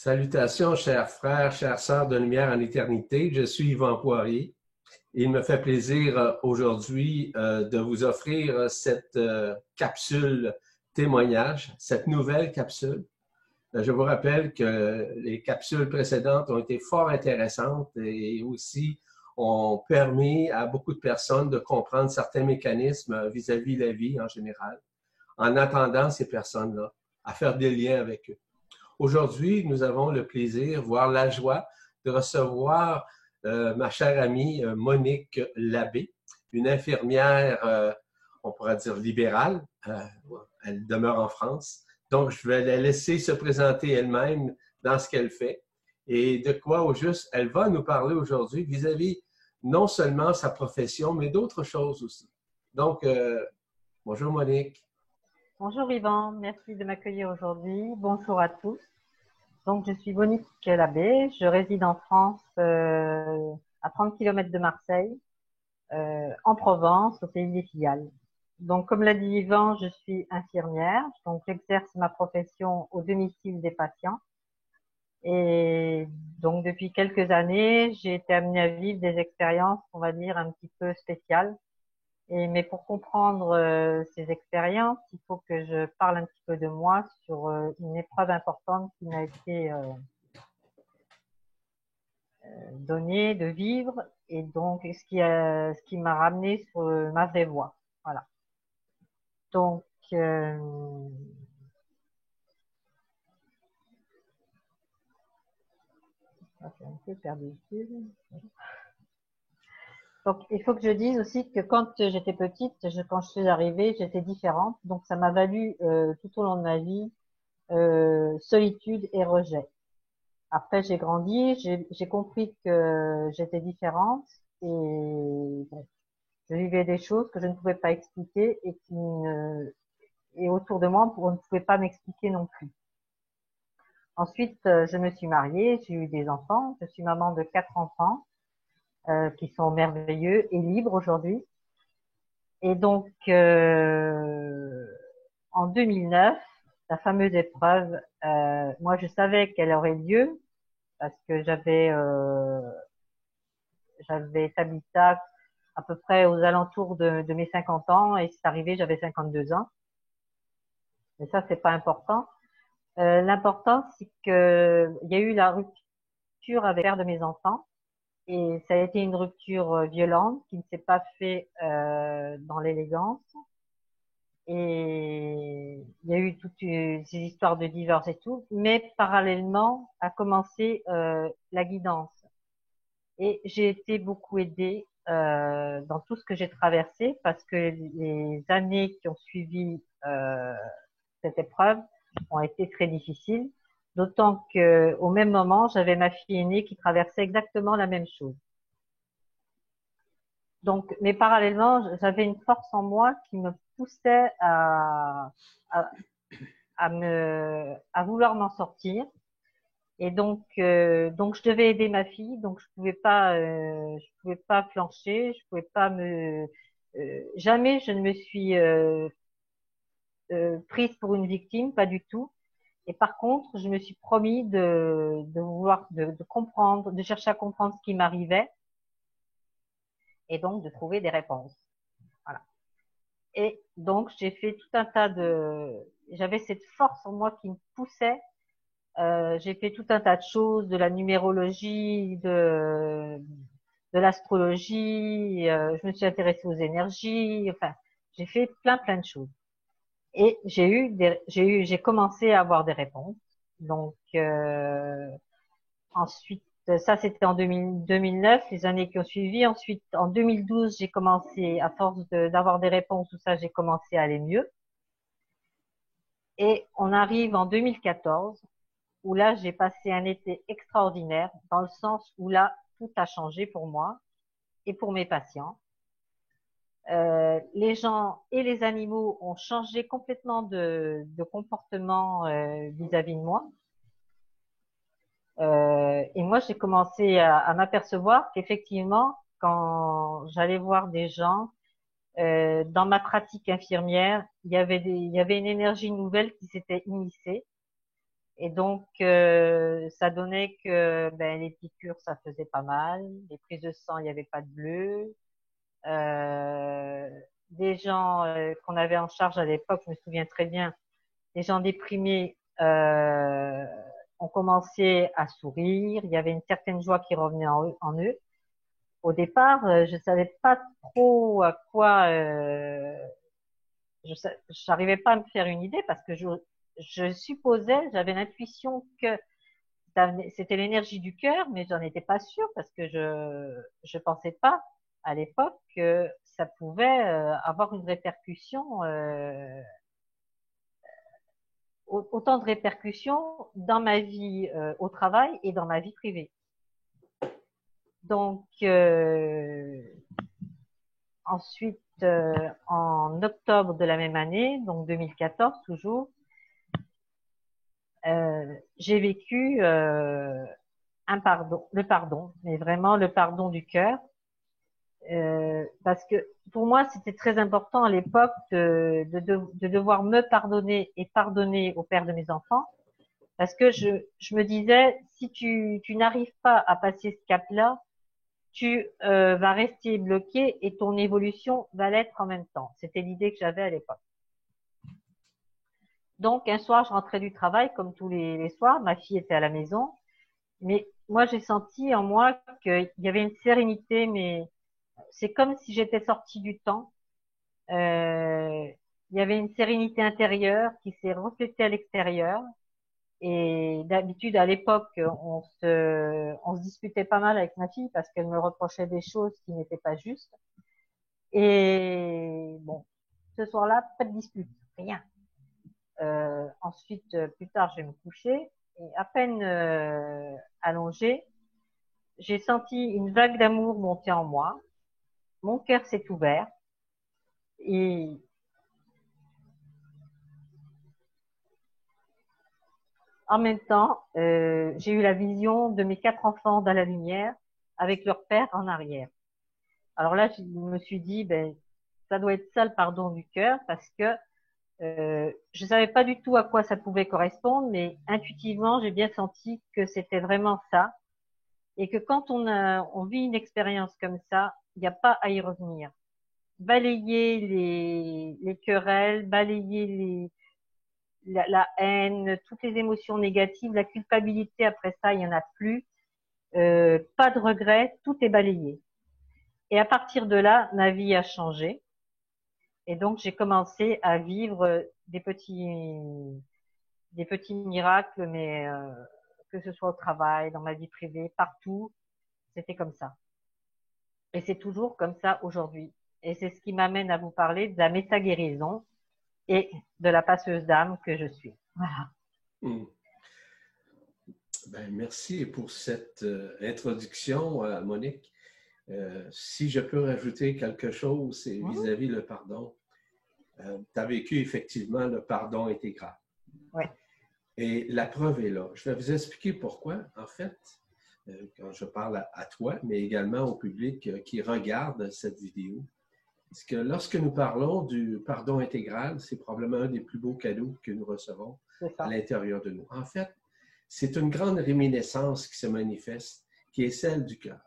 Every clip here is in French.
Salutations, chers frères, chères sœurs de lumière en éternité. Je suis Yvan Poirier. Et il me fait plaisir aujourd'hui de vous offrir cette capsule témoignage, cette nouvelle capsule. Je vous rappelle que les capsules précédentes ont été fort intéressantes et aussi ont permis à beaucoup de personnes de comprendre certains mécanismes vis-à-vis de la vie en général, en attendant ces personnes-là à faire des liens avec eux. Aujourd'hui, nous avons le plaisir, voire la joie, de recevoir ma chère amie Monique Labbé, une infirmière, on pourrait dire libérale. Elle demeure en France. Donc, je vais la laisser se présenter elle-même dans ce qu'elle fait et de quoi au juste elle va nous parler aujourd'hui vis-à-vis non seulement sa profession, mais d'autres choses aussi. Donc, bonjour Monique. Bonjour Yvan, merci de m'accueillir aujourd'hui. Bonjour à tous. Donc, je suis Monique Labbé, je réside en France, à 30 km de Marseille, en Provence, au pays des Cigales. Donc, comme l'a dit Yvan, je suis infirmière, donc j'exerce ma profession au domicile des patients. Et donc, depuis quelques années, j'ai été amenée à vivre des expériences, on va dire, un petit peu spéciales. Mais pour comprendre ces expériences, il faut que je parle un petit peu de moi sur une épreuve importante qui m'a été donnée de vivre et donc ce qui m'a ramené sur ma vraie voie. Voilà. Donc, c'est un peu perdu. Donc, il faut que je dise aussi que quand j'étais petite, quand je suis arrivée, j'étais différente. Donc, ça m'a valu tout au long de ma vie solitude et rejet. Après, j'ai grandi, j'ai compris que j'étais différente et bon, je vivais des choses que je ne pouvais pas expliquer et autour de moi, on ne pouvait pas m'expliquer non plus. Ensuite, je me suis mariée, j'ai eu des enfants. Je suis maman de 4 enfants qui sont merveilleux et libres aujourd'hui. Et donc, en 2009, la fameuse épreuve, moi, je savais qu'elle aurait lieu parce que j'avais établi ça à peu près aux alentours de mes 50 ans et c'est arrivé, j'avais 52 ans. Mais ça, c'est pas important. L'important, c'est que il y a eu la rupture avec le père de mes enfants et ça a été une rupture violente qui ne s'est pas fait dans l'élégance. Et il y a eu toutes ces histoires de divorce et tout, mais parallèlement a commencé la guidance. Et j'ai été beaucoup aidée dans tout ce que j'ai traversé parce que les années qui ont suivi cette épreuve ont été très difficiles. D'autant que au même moment, j'avais ma fille aînée qui traversait exactement la même chose. Donc, mais parallèlement, j'avais une force en moi qui me poussait à, à vouloir m'en sortir. Et donc je devais aider ma fille, donc je pouvais pas flancher, je pouvais pas jamais je ne me suis prise pour une victime, pas du tout. Et par contre, je me suis promis de vouloir, de comprendre, de chercher à comprendre ce qui m'arrivait, et donc de trouver des réponses. Voilà. Et donc j'ai fait tout un tas j'avais cette force en moi qui me poussait. J'ai fait tout un tas de choses, de la numérologie, de l'astrologie. Je me suis intéressée aux énergies. Enfin, j'ai fait plein de choses. Et j'ai commencé à avoir des réponses. Donc ensuite, ça c'était en 2009, les années qui ont suivi. Ensuite, en 2012, j'ai commencé, à force d'avoir des réponses, tout ça, j'ai commencé à aller mieux. Et on arrive en 2014. Où là, j'ai passé un été extraordinaire, dans le sens où là, tout a changé pour moi et pour mes patients. Les gens et les animaux ont changé complètement de comportement vis-à-vis de moi. Et moi, j'ai commencé à m'apercevoir qu'effectivement, quand j'allais voir des gens, dans ma pratique infirmière, il y avait une énergie nouvelle qui s'était immiscée. Et donc, ça donnait que ben, les piqûres, ça faisait pas mal. Les prises de sang, il n'y avait pas de bleu. Euh, des gens qu'on avait en charge à l'époque, je me souviens très bien, les gens déprimés ont commencé à sourire. Il y avait une certaine joie qui revenait en eux. Au départ, je savais pas trop à quoi. Je n'arrivais pas à me faire une idée parce que je supposais, j'avais l'intuition que c'était l'énergie du cœur, mais j'en étais pas sûre parce que je pensais pas à l'époque que ça pouvait avoir une répercussion, autant de répercussions dans ma vie au travail et dans ma vie privée. Donc ensuite, en octobre de la même année, donc 2014 toujours, j'ai vécu le pardon, mais vraiment le pardon du cœur. Parce que pour moi, c'était très important à l'époque de devoir me pardonner et pardonner au père de mes enfants, parce que je me disais, si tu n'arrives pas à passer ce cap-là, tu vas rester bloqué et ton évolution va l'être en même temps. C'était l'idée que j'avais à l'époque. Donc, un soir, je rentrais du travail, comme tous les soirs, ma fille était à la maison, mais moi, j'ai senti en moi qu'il y avait une sérénité, mais c'est comme si j'étais sortie du temps. Il y avait une sérénité intérieure qui s'est reflétée à l'extérieur. Et d'habitude, à l'époque, on se disputait pas mal avec ma fille parce qu'elle me reprochait des choses qui n'étaient pas justes. Et bon, ce soir-là, pas de dispute, rien. Ensuite, plus tard, je vais me coucher et à peine allongée, j'ai senti une vague d'amour monter en moi. Mon cœur s'est ouvert et en même temps, j'ai eu la vision de mes 4 enfants dans la lumière avec leur père en arrière. Alors là, je me suis dit, ben, ça doit être ça le pardon du cœur parce que je savais pas du tout à quoi ça pouvait correspondre, mais intuitivement, j'ai bien senti que c'était vraiment ça et que quand on vit une expérience comme ça, il n'y a pas à y revenir. Balayer les querelles, balayer la haine, toutes les émotions négatives, la culpabilité après ça, il n'y en a plus. Pas de regrets, tout est balayé. Et à partir de là, ma vie a changé. Et donc, j'ai commencé à vivre des petits miracles, mais que ce soit au travail, dans ma vie privée, partout, c'était comme ça. Et c'est toujours comme ça aujourd'hui. Et c'est ce qui m'amène à vous parler de la méta-guérison et de la passeuse d'âme que je suis. Voilà. Hmm. Ben, merci pour cette introduction, Monique. Si je peux rajouter quelque chose, c'est vis-à-vis le pardon. Tu as vécu effectivement le pardon intégral. Oui. Et la preuve est là. Je vais vous expliquer pourquoi, en fait, quand je parle à toi, mais également au public qui regarde cette vidéo. Parce que lorsque nous parlons du pardon intégral, c'est probablement un des plus beaux cadeaux que nous recevons à l'intérieur de nous. En fait, c'est une grande réminiscence qui se manifeste, qui est celle du cœur.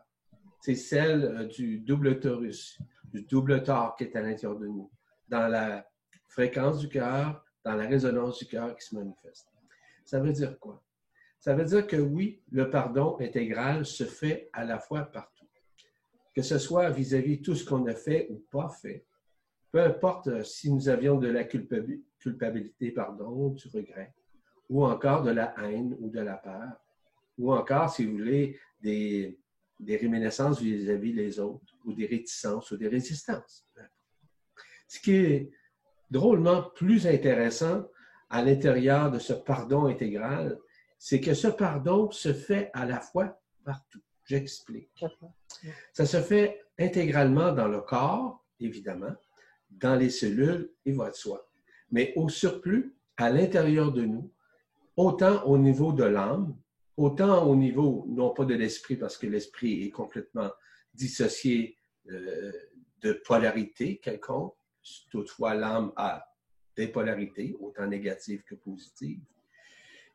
C'est celle du double torus, du double tort qui est à l'intérieur de nous, dans la fréquence du cœur, dans la résonance du cœur qui se manifeste. Ça veut dire quoi? Ça veut dire que oui, le pardon intégral se fait à la fois partout. Que ce soit vis-à-vis tout ce qu'on a fait ou pas fait, peu importe si nous avions de la culpabilité, pardon, du regret, ou encore de la haine ou de la peur, ou encore, si vous voulez, des réminiscences vis-à-vis les autres, ou des réticences, ou des résistances. Ce qui est drôlement plus intéressant à l'intérieur de ce pardon intégral, c'est que ce pardon se fait à la fois partout. J'explique. Ça se fait intégralement dans le corps, évidemment, dans les cellules, et va de soi. Mais au surplus, à l'intérieur de nous, autant au niveau de l'âme, autant au niveau, non pas de l'esprit, parce que l'esprit est complètement dissocié de polarité quelconque. Toutefois, l'âme a des polarités, autant négatives que positives.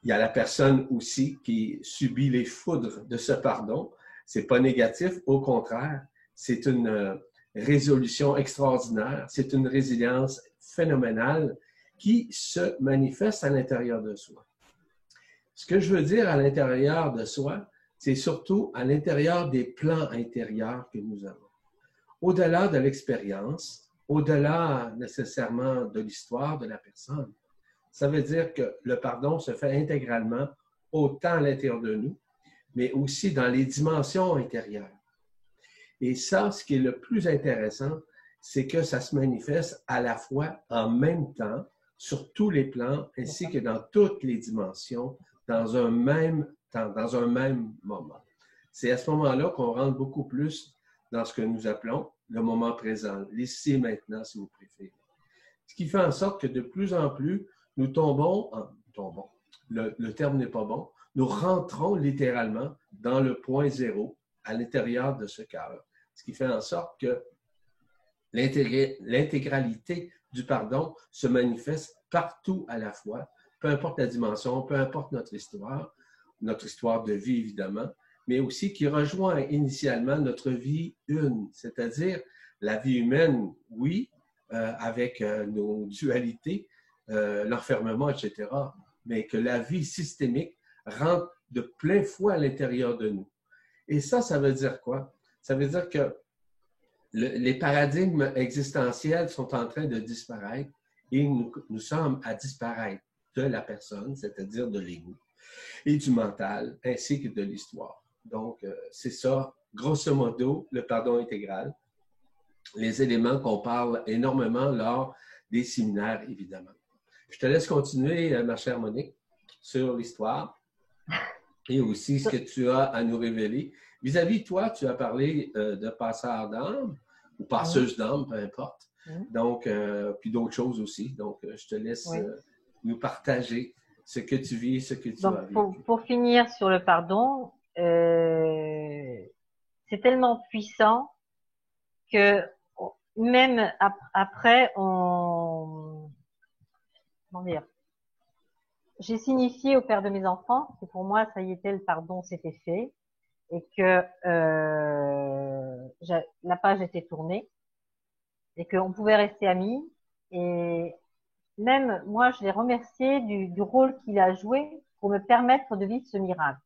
Il y a la personne aussi qui subit les foudres de ce pardon. C'est pas négatif, au contraire, c'est une résolution extraordinaire, c'est une résilience phénoménale qui se manifeste à l'intérieur de soi. Ce que je veux dire à l'intérieur de soi, c'est surtout à l'intérieur des plans intérieurs que nous avons. Au-delà de l'expérience, au-delà nécessairement de l'histoire de la personne, ça veut dire que le pardon se fait intégralement autant à l'intérieur de nous, mais aussi dans les dimensions intérieures. Et ça, ce qui est le plus intéressant, c'est que ça se manifeste à la fois en même temps, sur tous les plans, ainsi que dans toutes les dimensions, dans un même temps, dans un même moment. C'est à ce moment-là qu'on rentre beaucoup plus dans ce que nous appelons le moment présent, l'ici et maintenant, si vous préférez. Ce qui fait en sorte que de plus en plus, nous tombons, le terme n'est pas bon, nous rentrons littéralement dans le point zéro à l'intérieur de ce cœur. Ce qui fait en sorte que l'intégralité du pardon se manifeste partout à la fois, peu importe la dimension, peu importe notre histoire de vie évidemment, mais aussi qui rejoint initialement notre vie une, c'est-à-dire la vie humaine, oui, avec nos dualités, l'enfermement, etc., mais que la vie systémique rentre de plein fouet à l'intérieur de nous. Et ça veut dire quoi? Ça veut dire que les paradigmes existentiels sont en train de disparaître et nous sommes à disparaître de la personne, c'est-à-dire de l'ego, et du mental, ainsi que de l'histoire. Donc, c'est ça, grosso modo, le pardon intégral. Les éléments qu'on parle énormément lors des séminaires, évidemment. Je te laisse continuer, ma chère Monique, sur l'histoire et aussi ce que tu as à nous révéler. Vis-à-vis de toi, tu as parlé de passeur d'âme ou passeuse d'âme, peu importe. Donc, puis d'autres choses aussi. Donc, je te laisse nous partager ce que tu vis, ce que tu as vécu. Pour finir sur le pardon, c'est tellement puissant que même après, comment dire, j'ai signifié au père de mes enfants que pour moi, ça y était, le pardon s'était fait et que la page était tournée et qu'on pouvait rester amis. Et même moi, je l'ai remercié du rôle qu'il a joué pour me permettre de vivre ce miracle.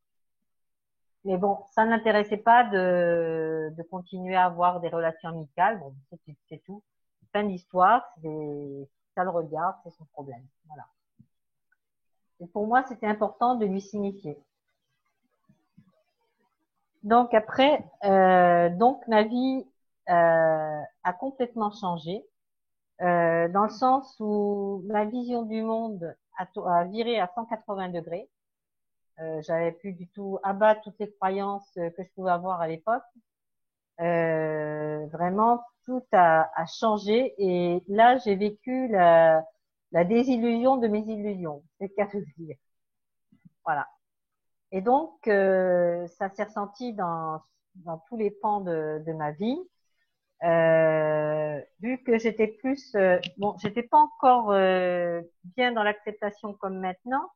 Mais bon, ça ne l'intéressait pas de continuer à avoir des relations amicales. Bon, c'est tout. Fin d'histoire, ça le regarde, c'est son problème. Voilà. Et pour moi, c'était important de lui signifier. Donc après, donc ma vie a complètement changé, dans le sens où ma vision du monde a viré à 180 degrés. J'avais plus du tout abattre toutes les croyances que je pouvais avoir à l'époque. Vraiment, tout a changé et là, j'ai vécu la désillusion de mes illusions. C'est le cas de le dire. Voilà. Et donc, ça s'est ressenti dans tous les pans de ma vie. Vu que j'étais plus, bon, j'étais pas encore bien dans l'acceptation comme maintenant,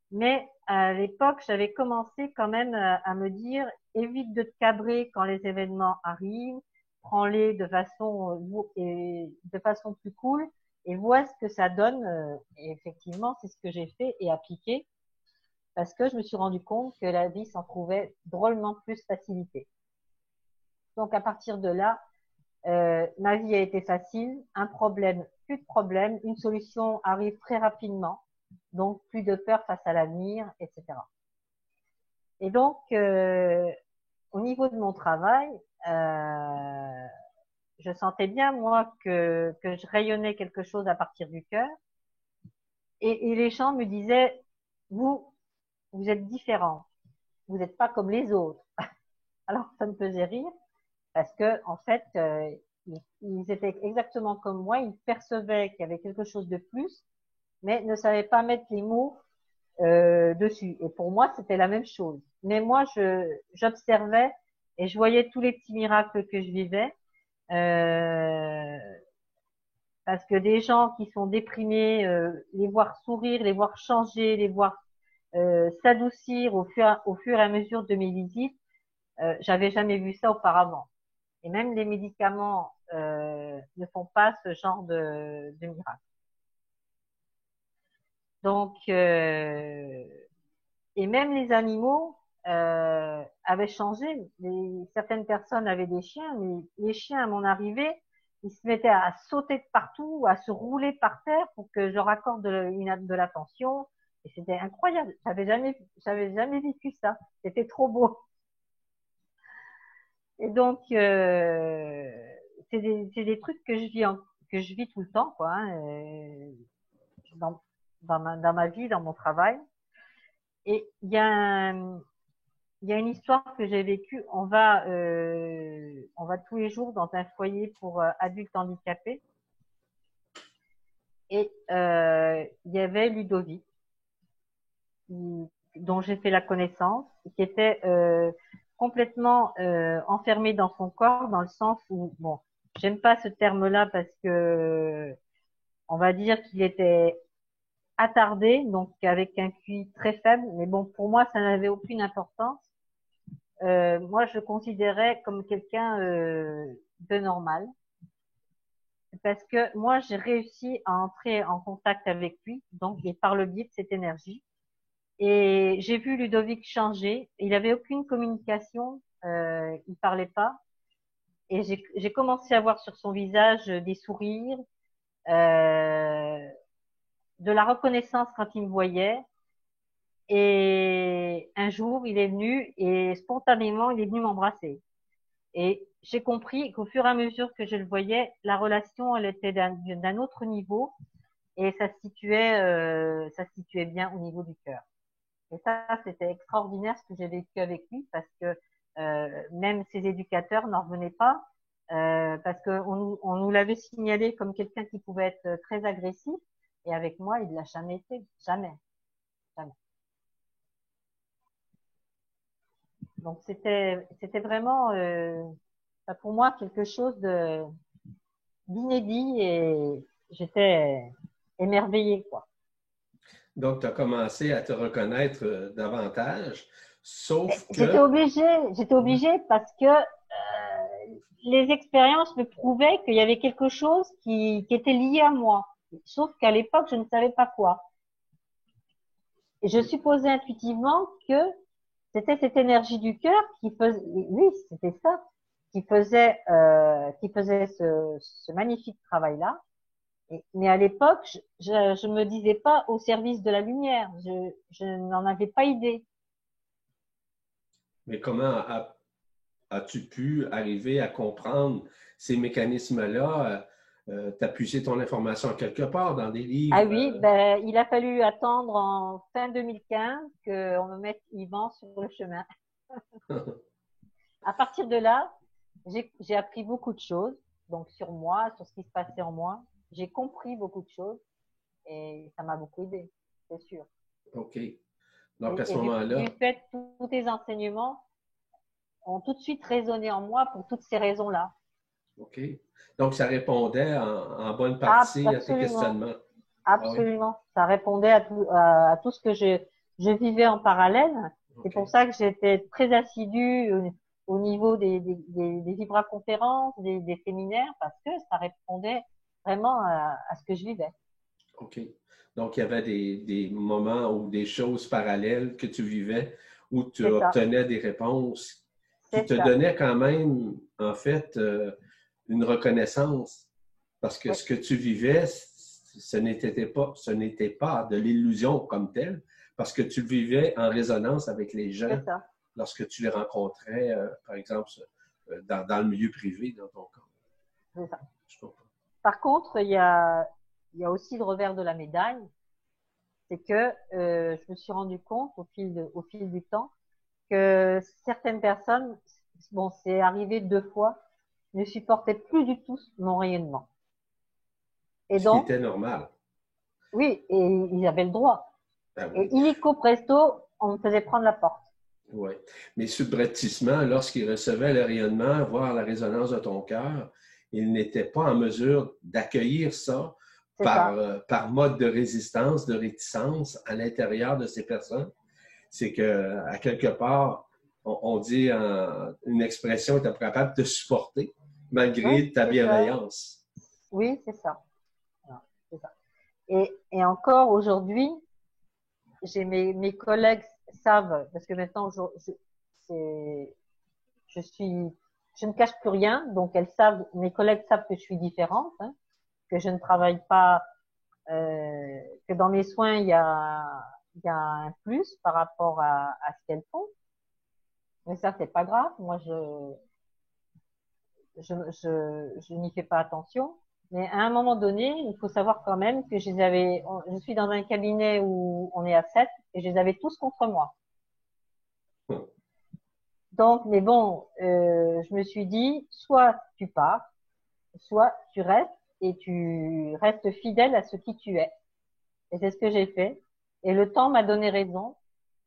mais à l'époque, j'avais commencé quand même à me dire, évite de te cabrer quand les événements arrivent, prends-les de façon plus cool et vois ce que ça donne. Et effectivement, c'est ce que j'ai fait et appliqué parce que je me suis rendu compte que la vie s'en trouvait drôlement plus facilitée. Donc à partir de là, ma vie a été facile, un problème, plus de problème, une solution arrive très rapidement, donc plus de peur face à l'avenir, etc. Et donc, au niveau de mon travail, je sentais bien, moi, que je rayonnais quelque chose à partir du cœur. Et les gens me disaient, vous êtes différents, vous n'êtes pas comme les autres. Alors, ça me faisait rire parce que, en fait, ils étaient exactement comme moi, ils percevaient qu'il y avait quelque chose de plus, mais ne savaient pas mettre les mots dessus. Et pour moi, c'était la même chose. Mais moi, j'observais et je voyais tous les petits miracles que je vivais. Parce que des gens qui sont déprimés, les voir sourire, les voir changer, les voir s'adoucir au fur et à mesure de mes visites. J'avais jamais vu ça auparavant. Et même les médicaments ne font pas ce genre de miracle. Donc, et même les animaux avaient changé. Certaines personnes avaient des chiens, mais les chiens, à mon arrivée, ils se mettaient à sauter de partout, à se rouler par terre pour que je leur accorde de l'attention. Et c'était incroyable. J'avais jamais vécu ça. C'était trop beau. Et donc, c'est des trucs que que je vis tout le temps, quoi, hein, dans ma vie, dans mon travail. Et il y a une histoire que j'ai vécue. On va tous les jours dans un foyer pour adultes handicapés. Et il y avait Ludovic, dont j'ai fait la connaissance, qui était complètement enfermé dans son corps, dans le sens où, bon, j'aime pas ce terme-là parce que on va dire qu'il était attardé, donc avec un QI très faible, mais bon, pour moi, ça n'avait aucune importance. Moi, je le considérais comme quelqu'un de normal, parce que moi, j'ai réussi à entrer en contact avec lui, donc et par le biais de cette énergie. Et j'ai vu Ludovic changer. Il avait aucune communication, il parlait pas. Et j'ai commencé à voir sur son visage des sourires, de la reconnaissance quand il me voyait. Et un jour, il est venu et spontanément, il est venu m'embrasser. Et j'ai compris qu'au fur et à mesure que je le voyais, la relation, elle était d'un autre niveau et ça se situait bien au niveau du cœur. Et ça, c'était extraordinaire ce que j'ai vécu avec lui parce que même ses éducateurs n'en revenaient pas parce qu'on nous l'avait signalé comme quelqu'un qui pouvait être très agressif et avec moi, il ne l'a jamais été. Jamais. Jamais. Donc, c'était vraiment pour moi quelque chose d'inédit et j'étais émerveillée, quoi. Donc, tu as commencé à te reconnaître davantage, sauf J'étais que... obligée parce que les expériences me prouvaient qu'il y avait quelque chose qui était lié à moi. Sauf qu'à l'époque, je ne savais pas quoi. Et je supposais intuitivement que c'était cette énergie du cœur qui faisait, oui, c'était ça, qui faisait ce magnifique travail-là. Mais à l'époque, je me disais pas au service de la lumière. Je n'en avais pas idée. Mais comment as-tu pu arriver à comprendre ces mécanismes-là? Tu as puisé ton information quelque part dans des Ah livres? oui, ben, il a fallu attendre en fin 2015 qu'on me mette Yvan sur le chemin. À partir de là, j'ai appris beaucoup de choses, donc sur moi, sur ce qui se passait en moi. J'ai compris beaucoup de choses et ça m'a beaucoup aidé, c'est sûr. OK. Donc, à ce Et du moment-là, fait, tous tes enseignements ont tout de suite résonné en moi pour toutes ces raisons-là. OK. Donc, ça répondait en bonne Ah, partie à tes absolument, questionnements. Ah oui? absolument. Ça répondait à tout ce que je vivais en parallèle. C'est OK. pour ça que j'étais très assidue au niveau des vibra-conférences, des séminaires, parce que ça répondait vraiment à ce que je vivais. OK. Donc, il y avait des moments ou des choses parallèles que tu vivais où tu C'est ça, obtenais des réponses qui c'est te ça. donnaient quand même, en fait, une reconnaissance. Parce que Oui, ce que tu vivais, ce n'était pas de l'illusion comme telle, parce que tu le vivais en résonance avec les gens c'est ça, lorsque tu les rencontrais, par exemple, dans le milieu privé, dans ton cas. c'est ça. Je comprends. Par contre, il y a aussi le revers de la médaille, c'est que je me suis rendu compte au fil du temps que certaines personnes, bon, c'est arrivé 2 fois, ne supportaient plus du tout mon rayonnement. Et Ce qui donc, était normal. oui, et ils avaient le droit. Ben Et oui. illico presto, on me faisait prendre la porte. Oui. Mais subrepticement, lorsqu'il recevait le rayonnement, voire la résonance de ton cœur, il n'était pas en mesure d'accueillir ça C'est ça, par mode de résistance, de réticence à l'intérieur de ces personnes. C'est que, à quelque part, on dit une expression, tu es capable de supporter malgré Oui, ta c'est ça. bienveillance. Oui, c'est ça. Voilà, c'est ça. Et encore aujourd'hui, j'ai mes collègues savent, parce que maintenant, c'est- je suis, je ne cache plus rien, donc elles savent, mes collègues savent que je suis différente, hein, que je ne travaille pas, que dans mes soins, il y a un plus par rapport à ce qu'elles font. Mais ça, c'est pas grave. Moi, je n'y fais pas attention. Mais à un moment donné, il faut savoir quand même que je suis dans un cabinet où on est à 7 et je les avais tous contre moi. Donc, mais bon, je me suis dit, soit tu pars, soit tu restes et tu restes fidèle à ce qui tu es. Et c'est ce que j'ai fait. Et le temps m'a donné raison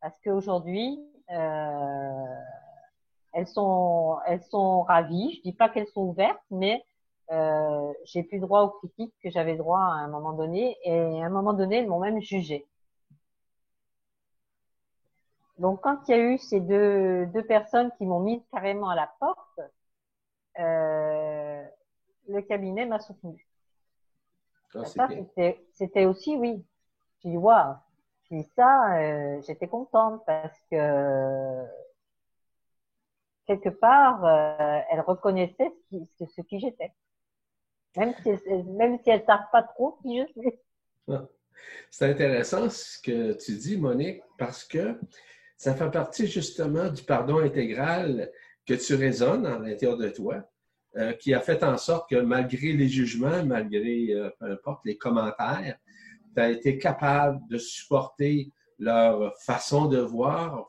parce qu'aujourd'hui, elles sont ravies. Je dis pas qu'elles sont ouvertes, mais j'ai plus droit aux critiques que j'avais droit à un moment donné. Et à un moment donné, elles m'ont même jugé. Donc, quand il y a eu ces deux personnes qui m'ont mis carrément à la porte, euh, le cabinet m'a soutenu. Ah, c'est Ça, bien. c'était aussi, oui. J'ai dit, waouh. Puis ça, j'étais contente parce que quelque part, elle reconnaissait ce qui j'étais. Même si elles savent pas trop qui je suis. Ah. C'est intéressant ce que tu dis, Monique, parce que ça fait partie justement du pardon intégral que tu résonnes à l'intérieur de toi, qui a fait en sorte que malgré les jugements, malgré peu importe les commentaires, tu as été capable de supporter leur façon de voir,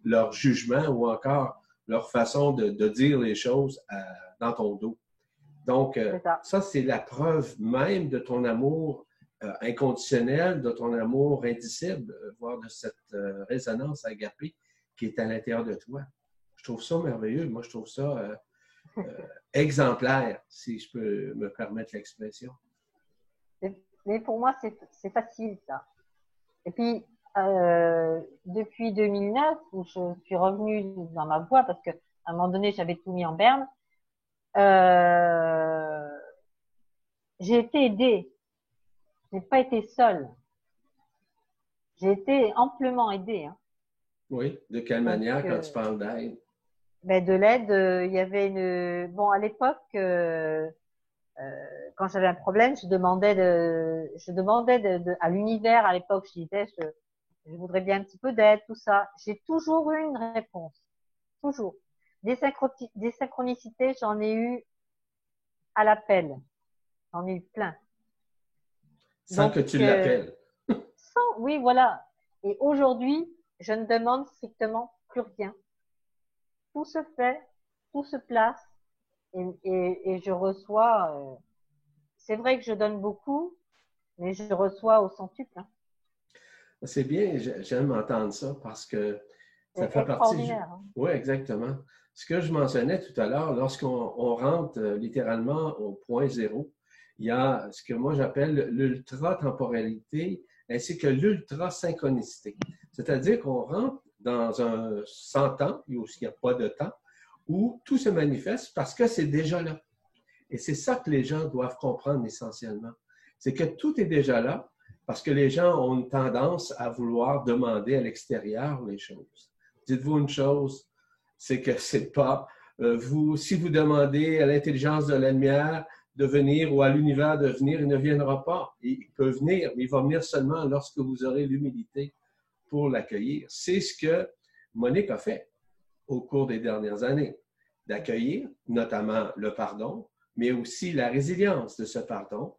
leur jugement ou encore leur façon de dire les choses dans ton dos. Donc, C'est ça. ça, c'est la preuve même de ton amour inconditionnel, de ton amour indicible, voire de cette résonance agapée qui est à l'intérieur de toi. Je trouve ça merveilleux. Moi, je trouve ça exemplaire, si je peux me permettre l'expression. Mais pour moi, c'est facile, ça. Et puis, depuis 2009, où je suis revenue dans ma voie, parce qu'à un moment donné, j'avais tout mis en berne, euh, j'ai été aidée. Je n'ai pas été seule. J'ai été amplement aidée. Hein. Oui, de quelle Donc, manière quand tu parles d'aide? ben de l'aide, il y avait bon, à l'époque, quand j'avais un problème, je demandais à l'univers, à l'époque, je disais, je voudrais bien un petit peu d'aide, tout ça. J'ai toujours eu une réponse. Toujours. Des synchronicités, j'en ai eu à l'appel. J'en ai eu plein. Sans Donc, que tu l'appelles. oui, voilà. Et aujourd'hui, je ne demande strictement plus rien. Tout se fait, tout se place et je reçois. C'est vrai que je donne beaucoup, mais je reçois au centuple. Hein. C'est bien, j'aime entendre ça parce que ça C'est fait partie. extraordinaire. Hein. Oui, exactement. Ce que je mentionnais tout à l'heure, lorsqu'on rentre littéralement au point zéro, il y a ce que moi j'appelle l'ultra-temporalité ainsi que l'ultra-synchronicité. C'est-à-dire qu'on rentre dans un sans-temps, où il n'y a pas de temps, où tout se manifeste parce que c'est déjà là. Et c'est ça que les gens doivent comprendre essentiellement. C'est que tout est déjà là, parce que les gens ont une tendance à vouloir demander à l'extérieur les choses. Dites-vous une chose, c'est que c'est pas si vous demandez à l'intelligence de la lumière de venir ou à l'univers de venir, il ne viendra pas. Il peut venir, mais il va venir seulement lorsque vous aurez l'humilité pour l'accueillir. C'est ce que Monique a fait au cours des dernières années, d'accueillir notamment le pardon, mais aussi la résilience de ce pardon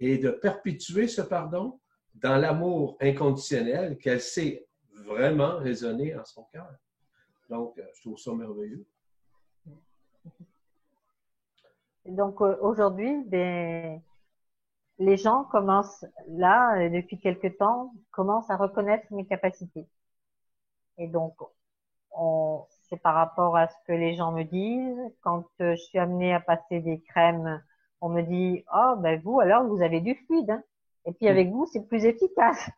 et de perpétuer ce pardon dans l'amour inconditionnel qu'elle sait vraiment résonner en son cœur. Donc, je trouve ça merveilleux. Donc aujourd'hui, ben, les gens commencent là, depuis quelque temps, commencent à reconnaître mes capacités. Et donc, c'est par rapport à ce que les gens me disent. Quand je suis amenée à passer des crèmes, on me dit, oh, ben vous, alors, vous avez du fluide. Hein. Et puis avec vous, c'est plus efficace.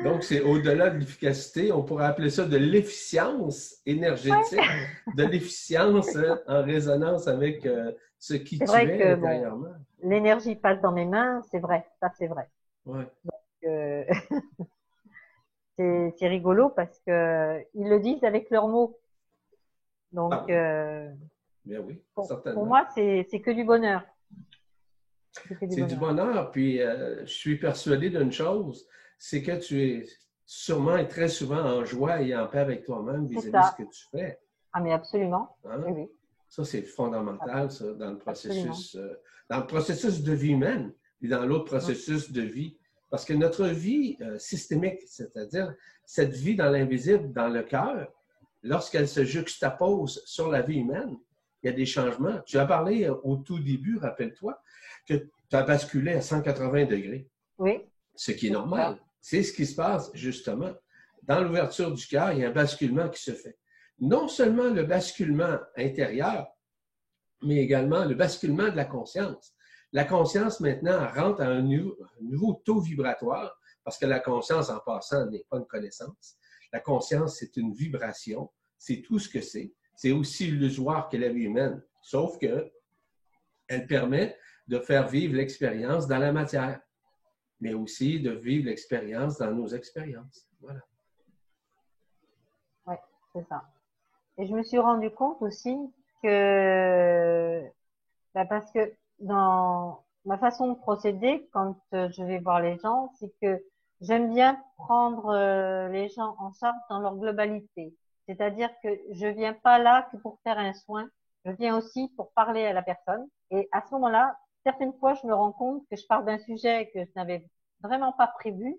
Donc, c'est au-delà de l'efficacité, on pourrait appeler ça de l'efficience énergétique, de l'efficience en résonance avec ce qui C'est tu vrai es que bon, intérieurement. l'énergie passe dans mes mains, c'est vrai, ça c'est vrai. Ouais. Euh, c'est rigolo parce que ils le disent avec leurs mots. Ah Donc, oui, bien oui, pour certainement. moi, c'est que du bonheur. C'est que du C'est du bonheur. bonheur, puis je suis persuadé d'une chose, c'est que tu es sûrement et très souvent en joie et en paix avec toi-même C'est vis-à-vis de ce ça. que tu fais. Ah, mais absolument. Hein? Oui, oui, Ça, c'est fondamental, ça, absolument. dans le processus de vie humaine et dans l'autre Mm. processus de vie. Parce que notre vie systémique, c'est-à-dire cette vie dans l'invisible, dans le cœur, lorsqu'elle se juxtapose sur la vie humaine, il y a des changements. Tu as parlé au tout début, rappelle-toi, que tu as basculé à 180 degrés, Oui, ce qui est c'est normal. ça. C'est ce qui se passe, justement. Dans l'ouverture du cœur, il y a un basculement qui se fait. Non seulement le basculement intérieur, mais également le basculement de la conscience. La conscience, maintenant, rentre à un nouveau taux vibratoire, parce que la conscience, en passant, n'est pas une connaissance. La conscience, c'est une vibration, c'est tout ce que c'est. C'est aussi illusoire que la vie humaine, sauf que elle permet de faire vivre l'expérience dans la matière, mais aussi de vivre l'expérience dans nos expériences. Voilà. Oui, c'est ça. Et je me suis rendu compte aussi que, bah, parce que dans ma façon de procéder, quand je vais voir les gens, c'est que j'aime bien prendre les gens en charge dans leur globalité. C'est-à-dire que je viens pas là que pour faire un soin, je viens aussi pour parler à la personne. Et à ce moment-là, certaines fois, je me rends compte que je parle d'un sujet que je n'avais vraiment pas prévu.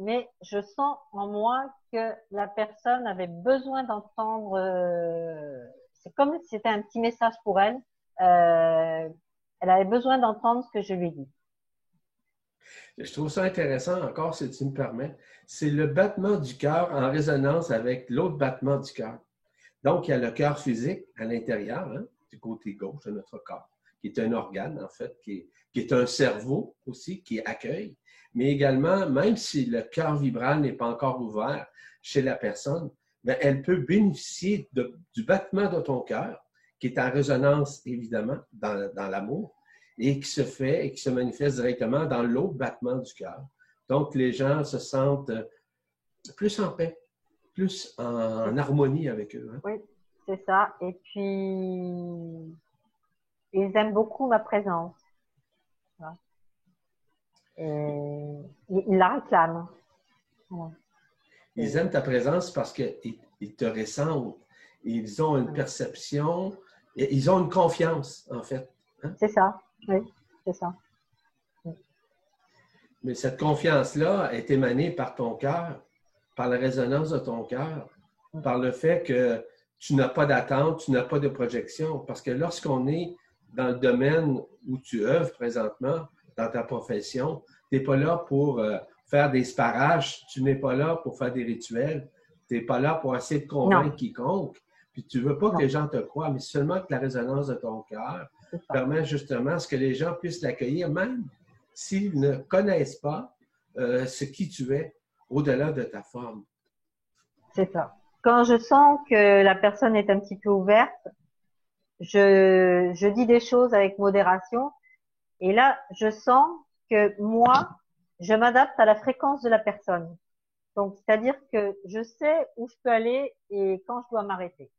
Mais je sens en moi que la personne avait besoin d'entendre. C'est comme si c'était un petit message pour elle. Euh, Elle avait besoin d'entendre ce que je lui dis. Je trouve ça intéressant encore, si tu me permets. C'est le battement du cœur en résonance avec l'autre battement du cœur. Donc, il y a le cœur physique à l'intérieur, hein, du côté gauche de notre corps, qui est un organe, en fait, qui est un cerveau aussi, qui accueille. Mais également, même si le cœur vibral n'est pas encore ouvert chez la personne, bien, elle peut bénéficier du battement de ton cœur, qui est en résonance, évidemment, dans l'amour, et qui se fait et qui se manifeste directement dans l'autre battement du cœur. Donc, les gens se sentent plus en paix, plus en harmonie avec eux. Hein? Oui, c'est ça. Et puis, ils aiment beaucoup ma présence. Et ils la réclament. Ils aiment ta présence parce qu'ils te ressentent. Ils ont une perception, ils ont une confiance, en fait. Hein? C'est ça. Oui, c'est ça. Mais cette confiance-là est émanée par ton cœur, par la résonance de ton cœur, par le fait que tu n'as pas d'attente, tu n'as pas de projection. Parce que lorsqu'on est dans le domaine où tu œuvres présentement, dans ta profession, tu n'es pas là pour faire des sparages, tu n'es pas là pour faire des rituels, tu n'es pas là pour essayer de convaincre Non, quiconque, puis tu ne veux pas que non, les gens te croient, mais seulement que la résonance de ton cœur c'est ça. permet justement à ce que les gens puissent l'accueillir, même s'ils ne connaissent pas ce qui tu es au-delà de ta forme. C'est ça. Quand je sens que la personne est un petit peu ouverte, je dis des choses avec modération. Et là, je sens que moi, je m'adapte à la fréquence de la personne. Donc, c'est-à-dire que je sais où je peux aller et quand je dois m'arrêter.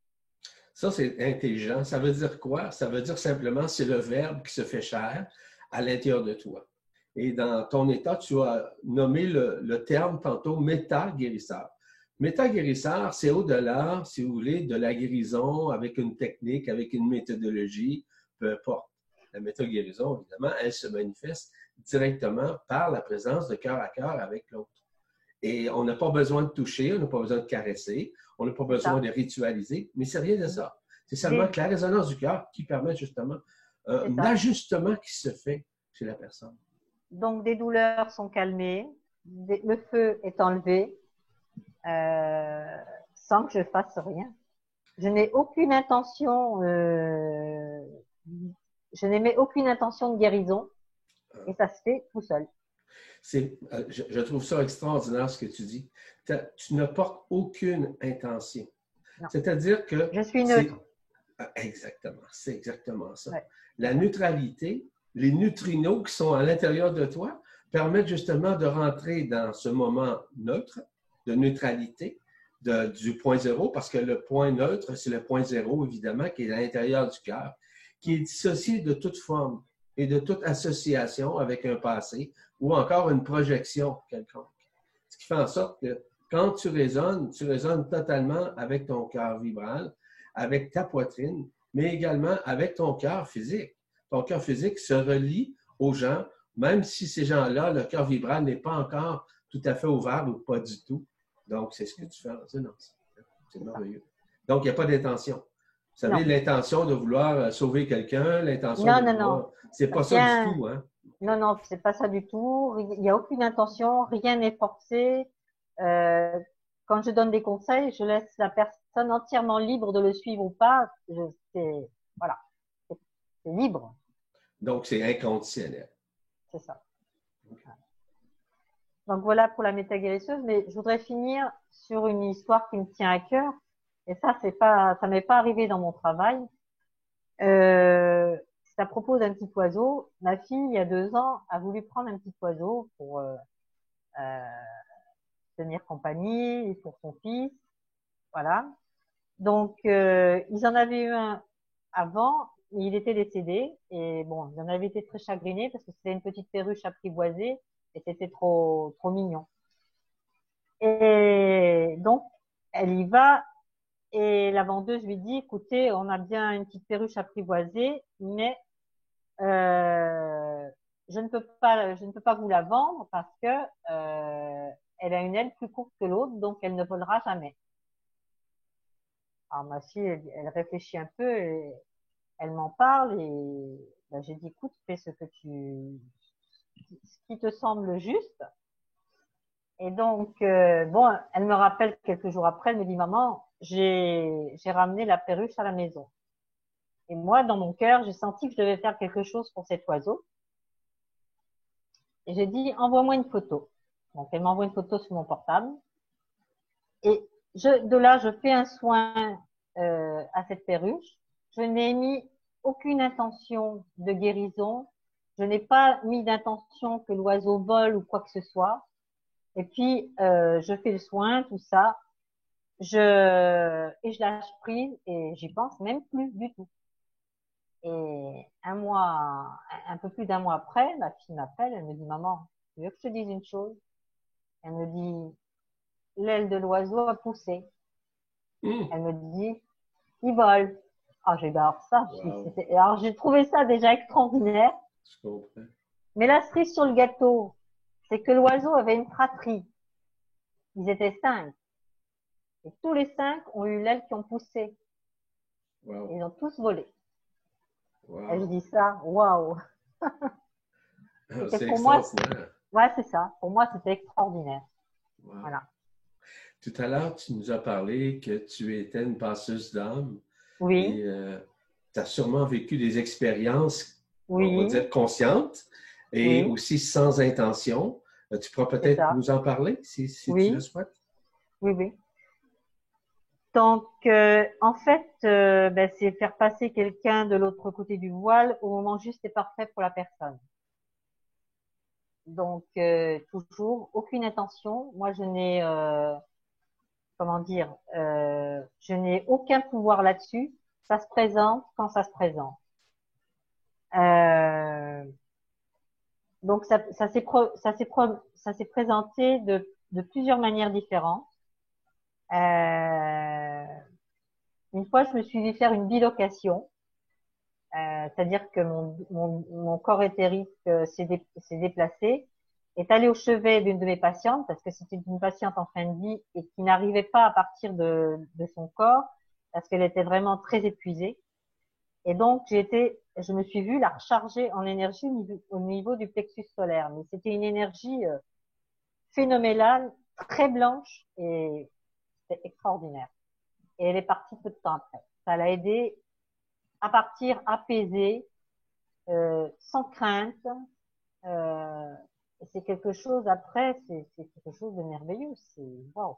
Ça, c'est intelligent. Ça veut dire quoi? Ça veut dire simplement c'est le verbe qui se fait chair à l'intérieur de toi. Et dans ton état, tu as nommé le terme tantôt méta-guérisseur. Méta-guérisseur, c'est au-delà, si vous voulez, de la guérison avec une technique, avec une méthodologie, peu importe. La méta-guérison, évidemment, elle se manifeste directement par la présence de cœur à cœur avec l'autre. Et on n'a pas besoin de toucher, on n'a pas besoin de caresser, on n'a pas C'est besoin ça. de ritualiser, mais c'est rien de ça. C'est seulement Des, que la résonance du cœur qui permet justement c'est un ça. ajustement qui se fait chez la personne. Donc, des douleurs sont calmées, le feu est enlevé, euh, sans que je fasse rien. Je n'ai aucune intention, je n'émets aucune intention de guérison et ça se fait tout seul. Je trouve ça extraordinaire ce que tu dis. Tu ne portes aucune intention. C'est-à-dire que... Je suis neutre. Exactement, c'est exactement ça. Ouais. La neutralité, les neutrinos qui sont à l'intérieur de toi permettent justement de rentrer dans ce moment neutre, de neutralité, du point zéro, parce que le point neutre, c'est le point zéro, évidemment, qui est à l'intérieur du cœur, qui est dissocié de toute forme et de toute association avec un passé ou encore une projection quelconque. Ce qui fait en sorte que quand tu résonnes totalement avec ton cœur vibral, avec ta poitrine, mais également avec ton cœur physique. Ton cœur physique se relie aux gens, même si ces gens-là, le cœur vibral n'est pas encore tout à fait ouvert ou pas du tout. Donc, c'est ce que tu fais en résonance. C'est merveilleux. Donc, il n'y a pas d'intention. Vous savez, l'intention de vouloir sauver quelqu'un, l'intention de vouloir... Non. C'est pas ça du tout, hein? Non, non, c'est pas ça du tout. Il n'y a aucune intention, rien n'est forcé. Quand je donne des conseils, je laisse la personne entièrement libre de le suivre ou pas. Voilà, c'est libre. Donc, c'est inconditionnel. C'est ça. Okay. Donc, voilà pour la métaguérisseuse. Mais je voudrais finir sur une histoire qui me tient à cœur. Et ça, ça m'est pas arrivé dans mon travail. C'est à propos d'un petit oiseau. Ma fille, il y a 2 ans, a voulu prendre un petit oiseau pour tenir compagnie et pour son fils. Voilà. Donc, ils en avaient eu un avant, mais il était décédé. Et bon, ils en avaient été très chagrinés parce que c'était une petite perruche apprivoisée et c'était trop mignon. Et donc, elle y va et la vendeuse lui dit, écoutez, on a bien une petite perruche apprivoisée, mais je ne peux pas vous la vendre parce que elle a une aile plus courte que l'autre, donc elle ne volera jamais. Alors ma fille, elle réfléchit un peu et elle m'en parle et ben, j'ai dit, écoute, fais ce qui te semble juste. Et donc, bon, elle me rappelle quelques jours après, elle me dit, maman, j'ai ramené la perruche à la maison. Et moi, dans mon cœur, j'ai senti que je devais faire quelque chose pour cet oiseau. Et j'ai dit, envoie-moi une photo. Donc, elle m'envoie une photo sur mon portable. Et de là, je fais un soin à cette perruche. Je n'ai mis aucune intention de guérison. Je n'ai pas mis d'intention que l'oiseau vole ou quoi que ce soit. Et puis, je fais le soin, tout ça. Et je lâche prise et j'y pense même plus du tout. Et un peu plus d'1 mois après, ma fille m'appelle, elle me dit, maman, tu veux que je te dise une chose? Elle me dit, l'aile de l'oiseau a poussé. Elle me dit, il vole. Ah, j'adore ça. Wow. Alors, j'ai trouvé ça déjà extraordinaire. Je comprends. Mais la cerise sur le gâteau, c'est que l'oiseau avait une fratrie. Ils étaient 5. Et tous les 5 ont eu l'aile qui ont poussé. Wow. Ils ont tous volé. Wow. Et je dis ça, waouh. C'est extraordinaire. Ouais, c'est ça. Pour moi, c'était extraordinaire. Wow. Voilà. Tout à l'heure, tu nous as parlé que tu étais une passeuse d'âme. Oui. Et tu as sûrement vécu des expériences, oui. On va dire, conscientes et aussi sans intention. Tu pourras peut-être nous en parler si tu le souhaites. Oui, oui. Donc, en fait, ben, c'est faire passer quelqu'un de l'autre côté du voile au moment juste et parfait pour la personne. Donc, toujours, aucune intention. Moi, je n'ai, comment dire, je n'ai aucun pouvoir là-dessus. Ça se présente quand ça se présente. Donc, ça s'est présenté de plusieurs manières différentes. Une fois, je me suis vue faire une bilocation, c'est-à-dire que mon corps éthérique s'est déplacé, est allé au chevet d'une de mes patientes, parce que c'était une patiente en fin de vie et qui n'arrivait pas à partir de son corps, parce qu'elle était vraiment très épuisée. Et donc, je me suis vue la recharger en énergie au niveau du plexus solaire. Mais c'était une énergie phénoménale, très blanche et c'était extraordinaire. Et elle est partie peu de temps après. Ça l'a aidée à partir apaisée, sans crainte. c'est quelque chose, après, c'est quelque chose de merveilleux. C'est wow.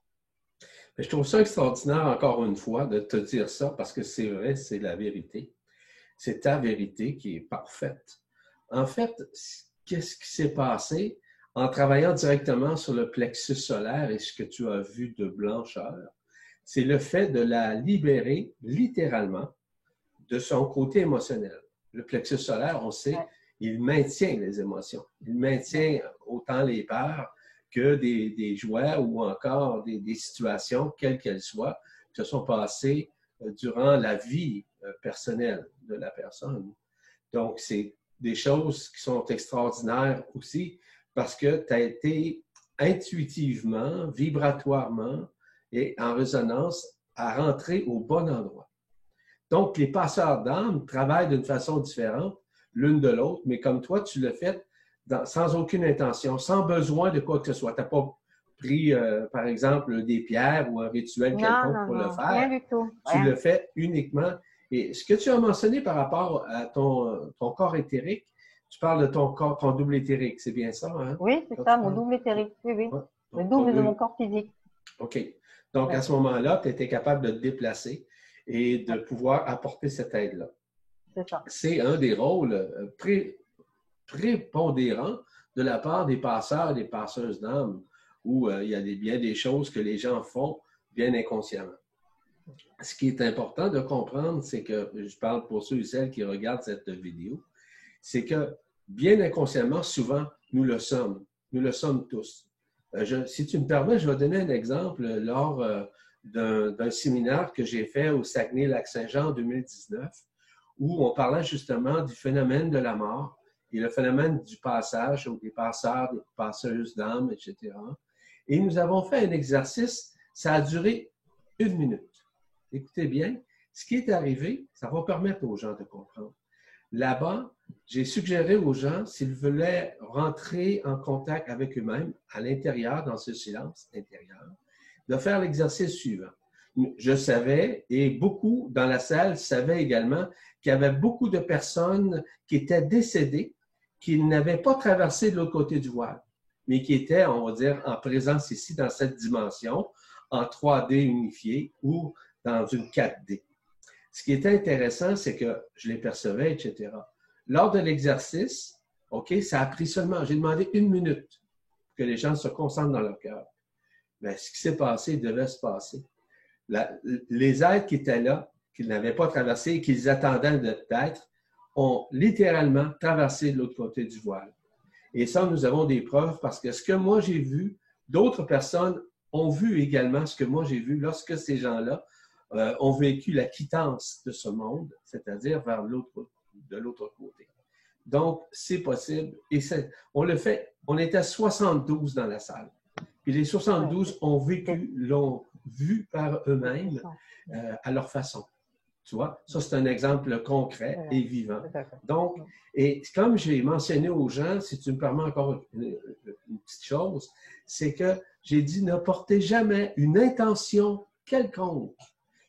Mais je trouve ça extraordinaire, encore une fois, de te dire ça, parce que c'est vrai, c'est la vérité. C'est ta vérité qui est parfaite. En fait, qu'est-ce qui s'est passé en travaillant directement sur le plexus solaire et ce que tu as vu de blancheur? C'est le fait de la libérer littéralement de son côté émotionnel. Le plexus solaire, on sait, Ouais. il maintient les émotions. Il maintient autant les peurs que des joies ou encore des situations, quelles qu'elles soient, qui se sont passées durant la vie personnelle de la personne. Donc, c'est des choses qui sont extraordinaires aussi parce que tu as été intuitivement, vibratoirement et en résonance à rentrer au bon endroit. Donc, les passeurs d'âme travaillent d'une façon différente l'une de l'autre, mais comme toi, tu l'as fait sans aucune intention, sans besoin de quoi que ce soit. Tu n'as pas pris, par exemple, des pierres ou un rituel Non, quelconque non, pour le non, rien faire. du tout. Tu Rien. le fais uniquement. Et ce que tu as mentionné par rapport à ton corps éthérique, tu parles de ton corps, ton double éthérique, c'est bien ça, hein? Oui, c'est Quand ça, tu mon parles? double éthérique. Oui, oui. Ouais. Le Donc, ton double de mon deux. corps physique. OK. Donc, à Ouais. ce moment-là, tu étais capable de te déplacer et de Ouais, pouvoir apporter cette aide-là. c'est ça. C'est un des rôles prépondérants de la part des passeurs et des passeuses d'âme, où il y a bien des choses que les gens font bien inconsciemment. Ce qui est important de comprendre, c'est que, je parle pour ceux et celles qui regardent cette vidéo, c'est que bien inconsciemment, souvent, nous le sommes. Nous le sommes tous. Si tu me permets, je vais donner un exemple lors d'un séminaire que j'ai fait au Saguenay-Lac-Saint-Jean en 2019, où on parlait justement du phénomène de la mort et le phénomène du passage, des passeurs, des passeuses d'âme, etc. Et nous avons fait un exercice, ça a duré 1 minute. Écoutez bien, ce qui est arrivé, ça va permettre aux gens de comprendre. Là-bas, j'ai suggéré aux gens, s'ils voulaient rentrer en contact avec eux-mêmes, à l'intérieur, dans ce silence intérieur, de faire l'exercice suivant. Je savais, et beaucoup dans la salle savaient également, qu'il y avait beaucoup de personnes qui étaient décédées, qui n'avaient pas traversé de l'autre côté du voile, mais qui étaient, on va dire, en présence ici, dans cette dimension, en 3D unifié ou dans une 4D. Ce qui était intéressant, c'est que je les percevais, etc. Lors de l'exercice, OK, ça a pris seulement, j'ai demandé 1 minute pour que les gens se concentrent dans leur cœur. Mais ce qui s'est passé devait se passer. Les êtres qui étaient là, qu'ils n'avaient pas traversé et qu'ils attendaient d'être, ont littéralement traversé de l'autre côté du voile. Et ça, nous avons des preuves parce que ce que moi j'ai vu, d'autres personnes ont vu également ce que moi j'ai vu lorsque ces gens-là ont vécu la quittance de ce monde, c'est-à-dire de l'autre côté. Donc, c'est possible. Et on le fait, on était 72 dans la salle. Puis les 72 ont vécu, l'ont vu par eux-mêmes à leur façon. Tu vois, ça c'est un exemple concret et vivant. Donc, et comme j'ai mentionné aux gens, si tu me permets encore une petite chose, c'est que j'ai dit ne portez jamais une intention quelconque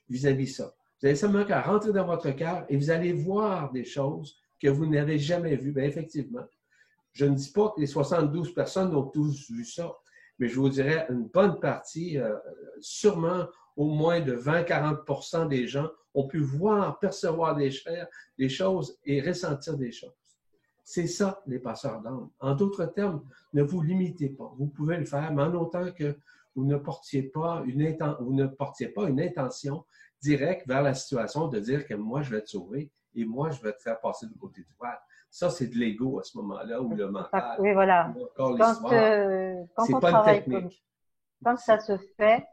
vis-à-vis de ça. Vous avez seulement qu'à rentrer dans votre cœur et vous allez voir des choses que vous n'avez jamais vues. Bien, effectivement, je ne dis pas que les 72 personnes ont tous vu ça, mais je vous dirais une bonne partie, sûrement au moins de 20-40% des gens ont pu voir, percevoir des choses et ressentir des choses. C'est ça, les passeurs d'âme. En d'autres termes, ne vous limitez pas. Vous pouvez le faire, mais en autant que vous ne portiez pas une intention directe vers la situation de dire que moi, je vais te sauver et moi, je vais te faire passer du côté du voile. Ça, c'est de l'ego à ce moment-là, ou le mental, oui, voilà. ou encore l'histoire. Quand C'est on pas une travaille technique. quand ça se fait,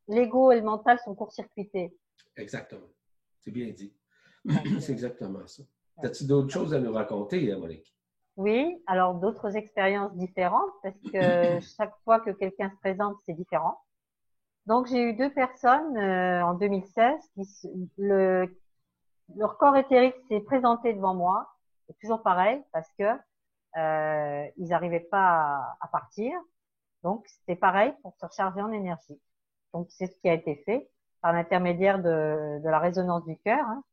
l'ego et le mental sont court-circuités. Exactement. C'est bien dit. C'est exactement ça. As-tu d'autres choses à nous raconter, Monique? Oui, alors d'autres expériences différentes, parce que chaque fois que quelqu'un se présente, c'est différent. Donc, j'ai eu deux personnes en 2016 leur corps éthérique s'est présenté devant moi. C'est toujours pareil, parce que ils n'arrivaient pas à partir. Donc, c'était pareil pour se recharger en énergie. Donc, c'est ce qui a été fait par l'intermédiaire de la résonance du cœur. Hein.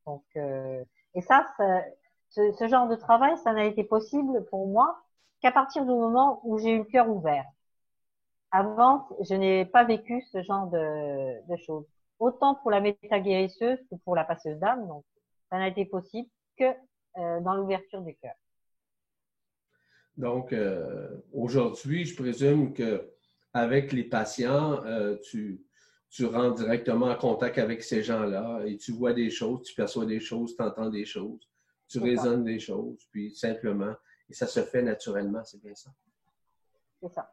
Donc, et ça, ce genre de travail, ça n'a été possible pour moi qu'à partir du moment où j'ai eu le cœur ouvert. Avant, je n'ai pas vécu ce genre de choses. Autant pour la métaguérisseuse que pour la passeuse d'âme. Donc, ça n'a été possible que dans l'ouverture du cœur. Donc, aujourd'hui, je présume que avec les patients, tu rentres directement en contact avec ces gens-là et tu vois des choses, tu perçois des choses, tu entends des choses, tu raisonnes des choses, puis simplement, et ça se fait naturellement, c'est bien ça. C'est ça.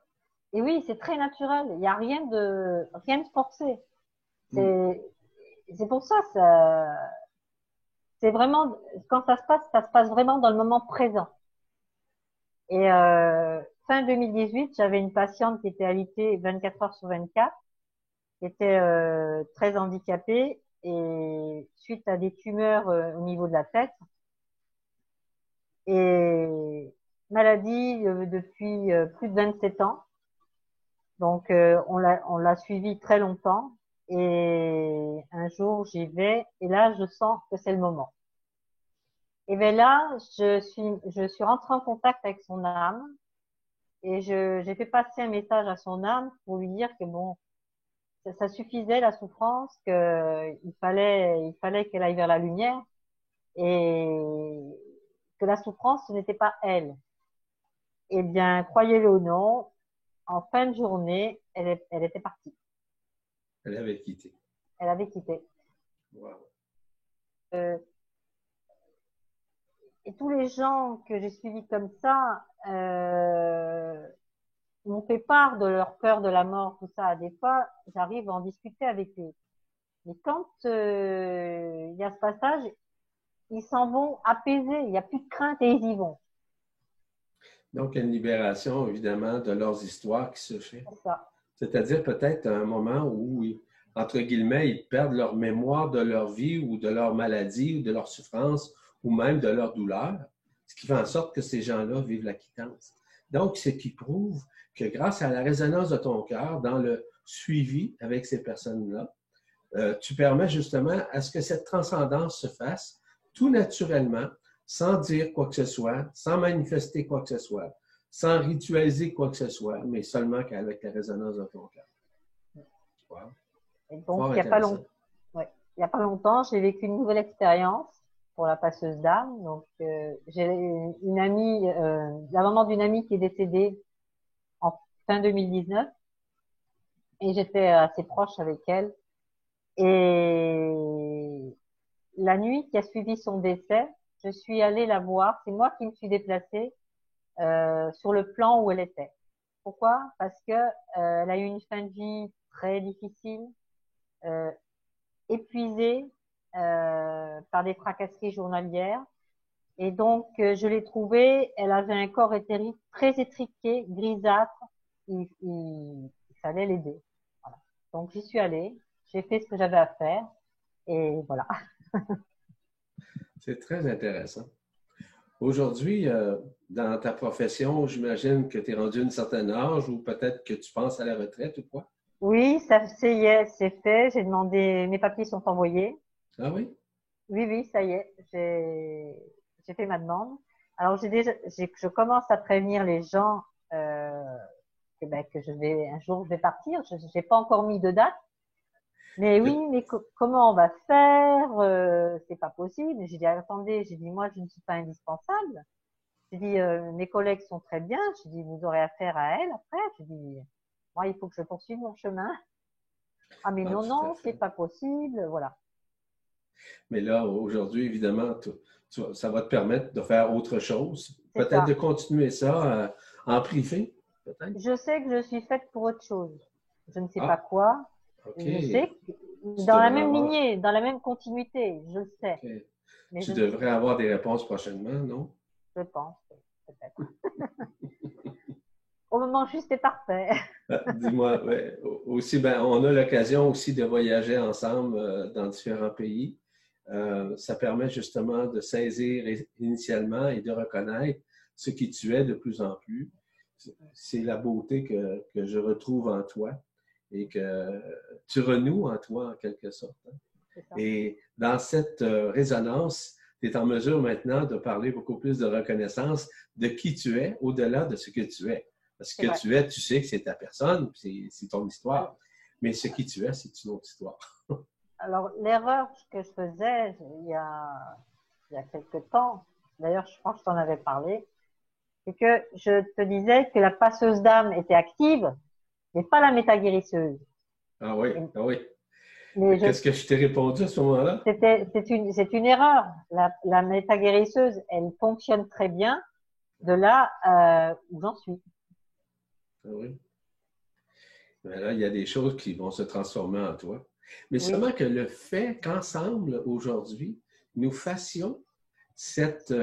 Et oui, c'est très naturel. Il n'y a rien de forcé. C'est pour ça, c'est vraiment, quand ça se passe vraiment dans le moment présent. Et fin 2018, j'avais une patiente qui était alitée 24 heures sur 24, qui était très handicapée et suite à des tumeurs au niveau de la tête et maladie depuis plus de 27 ans. Donc on l'a suivie très longtemps et un jour j'y vais et là je sens que c'est le moment. Et bien là je suis rentrée en contact avec son âme et j'ai fait passer un message à son âme pour lui dire que bon, ça suffisait la souffrance, que il fallait qu'elle aille vers la lumière et que la souffrance ce n'était pas elle. Eh bien, croyez-le ou non, en fin de journée, elle était partie. Elle avait quitté. Elle avait quitté. Wow. Et tous les gens que j'ai suivis comme ça m'ont fait part de leur peur de la mort, tout ça. Des fois, j'arrive à en discuter avec eux. Mais quand il y a ce passage, ils s'en vont apaisés. Il n'y a plus de crainte et ils y vont. Donc, il y a une libération, évidemment, de leurs histoires qui se fait. C'est ça. C'est-à-dire peut-être un moment où, entre guillemets, ils perdent leur mémoire de leur vie ou de leur maladie ou de leur souffrance ou même de leur douleur, ce qui fait en sorte que ces gens-là vivent la quittance. Donc, ce qui prouve que grâce à la résonance de ton cœur, dans le suivi avec ces personnes-là, tu permets justement à ce que cette transcendance se fasse tout naturellement, sans dire quoi que ce soit, sans manifester quoi que ce soit, sans ritualiser quoi que ce soit, mais seulement qu'avec la résonance de ton cœur. Wow. Et donc, il n'y a pas longtemps, ouais, il y a pas longtemps, j'ai vécu une nouvelle expérience pour la passeuse d'âme. Donc, j'ai une amie, la maman d'une amie qui est décédée en fin 2019 et j'étais assez proche avec elle. Et la nuit qui a suivi son décès, je suis allée la voir. C'est moi qui me suis déplacée sur le plan où elle était. Pourquoi? Parce que elle a eu une fin de vie très difficile, épuisée par des tracasseries journalières. Et donc, je l'ai trouvée, elle avait un corps éthérique très étriqué, grisâtre. Il fallait l'aider. Voilà. Donc, j'y suis allée, j'ai fait ce que j'avais à faire, et voilà. C'est très intéressant. Aujourd'hui, dans ta profession, j'imagine que tu es rendu à un certain âge ou peut-être que tu penses à la retraite ou quoi? Oui, ça c'est fait. J'ai demandé, mes papiers sont envoyés. Ah oui? Oui, oui, ça y est, j'ai fait ma demande. Alors je commence à prévenir les gens que je vais un jour je vais partir. Je n'ai pas encore mis de date. Mais oui, mais comment on va faire? C'est pas possible. J'ai dit attendez, j'ai dit moi je ne suis pas indispensable. J'ai dit mes collègues sont très bien. J'ai dit vous aurez affaire à elles après. J'ai dit moi il faut que je poursuive mon chemin. Ah mais non Tout à non c'est fait. pas possible. Voilà. Mais là, aujourd'hui, évidemment, ça va te permettre de faire autre chose. C'est Peut-être de ça. continuer ça en privé, peut-être. Je sais que je suis faite pour autre chose. Je ne sais pas Ah, quoi. OK. Je sais que Tu dans la devrais même avoir, lignée, dans la même continuité, je le sais. OK. Mais Tu je ne sais devrais pas. avoir des réponses prochainement, non? Je pense, peut-être. Au moment juste est parfait. Dis-moi, ouais, aussi, ben, on a l'occasion aussi de voyager ensemble dans différents pays. Ça permet justement de saisir initialement et de reconnaître ce qui tu es de plus en plus. C'est la beauté que je retrouve en toi et que tu renoues en toi en quelque sorte. C'est ça. Et dans cette résonance, tu es en mesure maintenant de parler beaucoup plus de reconnaissance de qui tu es au-delà de ce que tu es. Parce que tu es, tu sais que c'est ta personne, c'est ton histoire. Mais ce qui tu es, c'est une autre histoire. Alors, l'erreur que je faisais il y a quelque temps, d'ailleurs, je pense que je t'en avais parlé, c'est que je te disais que la passeuse d'âme était active, mais pas la métaguérisseuse. Ah oui, ah oui. Mais qu'est-ce que je t'ai répondu à ce moment-là? C'est une erreur. La métaguérisseuse, elle fonctionne très bien de là où j'en suis. Ah oui. Mais là, il y a des choses qui vont se transformer en toi. Mais Oui. seulement que le fait qu'ensemble, aujourd'hui, nous fassions cette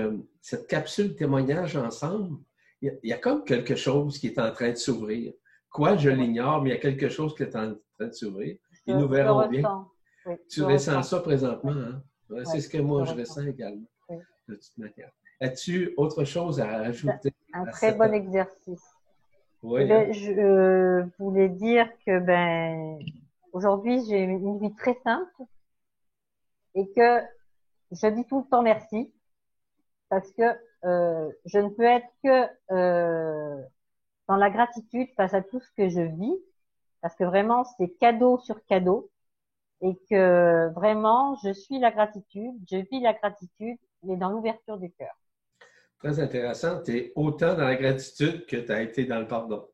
capsule témoignage ensemble, il y a comme quelque chose qui est en train de s'ouvrir. Quoi, je l'ignore, mais il y a quelque chose qui est en train de s'ouvrir. Et nous verrons bien. Oui, Tu ressens ça présentement, hein? Ouais, c'est ce que moi je ressens également, oui. de toute manière. As-tu autre chose à ajouter? Un très bon exercice. Oui, eh ben, je voulais dire que aujourd'hui, j'ai une vie très simple et que je dis tout le temps merci parce que je ne peux être que dans la gratitude face à tout ce que je vis parce que vraiment, c'est cadeau sur cadeau et que vraiment, je suis la gratitude, je vis la gratitude, mais dans l'ouverture du cœur. très intéressant. Tu es autant dans la gratitude que tu as été dans le pardon.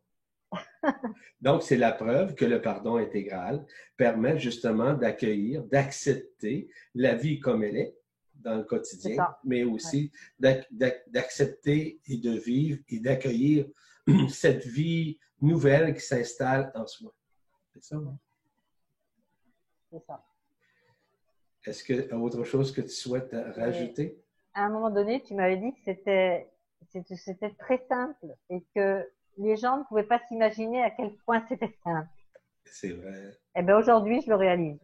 Donc, c'est la preuve que le pardon intégral permet justement d'accueillir, d'accepter la vie comme elle est dans le quotidien, mais aussi d'accepter et de vivre et d'accueillir cette vie nouvelle qui s'installe en soi. C'est ça? C'est ça. Est-ce qu'il y a autre chose que tu souhaites rajouter? À un moment donné, tu m'avais dit que c'était très simple et que les gens ne pouvaient pas s'imaginer à quel point c'était simple. C'est vrai. Eh bien, aujourd'hui, je le réalise.